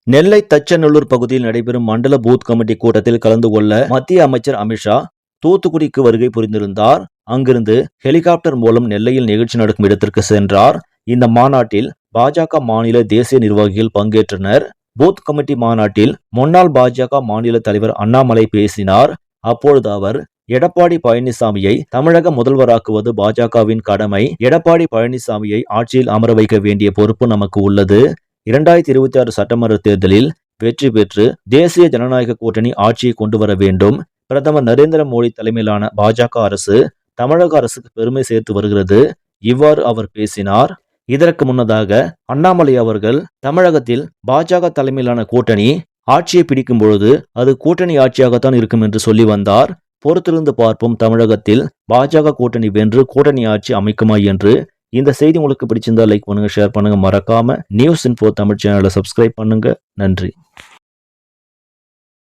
நெல்லை தச்சநல்லூர் பகுதியில் நடைபெறும் மண்டல பூத் கமிட்டி கூட்டத்தில் கலந்து கொள்ள மத்திய அமைச்சர் அமித்ஷா தூத்துக்குடிக்கு வருகை புரிந்திருந்தார். அங்கிருந்து ஹெலிகாப்டர் மூலம் நெல்லையில் நிகழ்ச்சி நடக்கும் இடத்திற்கு சென்றார். இந்த மாநாட்டில் பாஜக மாநில தேசிய நிர்வாகிகள் பங்கேற்றனர். பூத் கமிட்டி மாநாட்டில் முன்னாள் பாஜக மாநில தலைவர் அண்ணாமலை பேசினார். அப்பொழுது அவர், எடப்பாடி பழனிசாமியை தமிழக முதல்வராக்குவது பாஜகவின் கடமை. எடப்பாடி பழனிசாமியை ஆட்சியில் அமர வைக்க வேண்டிய பொறுப்பு நமக்கு உள்ளது. 2026 சட்டமன்ற தேர்தலில் வெற்றி பெற்று தேசிய ஜனநாயக கூட்டணி ஆட்சியை கொண்டு வர வேண்டும். பிரதமர் நரேந்திர மோடி தலைமையிலான பாஜக அரசு தமிழக அரசுக்கு பெருமை சேர்த்து வருகிறது. இவ்வாறு அவர் பேசினார். இதற்கு முன்னதாக அண்ணாமலை அவர்கள், தமிழகத்தில் பாஜக தலைமையிலான கூட்டணி ஆட்சியை பிடிக்கும் பொழுது அது கூட்டணி ஆட்சியாகத்தான் இருக்கும் என்று சொல்லி வந்தார். பொறுத்திருந்து பார்ப்போம், தமிழகத்தில் பாஜக கூட்டணி வென்று கூட்டணி ஆட்சி அமைக்குமா என்று. இந்த செய்தி உங்களுக்கு பிடிச்சிருந்தா லைக் பண்ணுங்க, ஷேர் பண்ணுங்க. மறக்காம நியூஸ் இன்ஃபோ தமிழ் சேனலை சப்ஸ்கிரைப் பண்ணுங்க. நன்றி.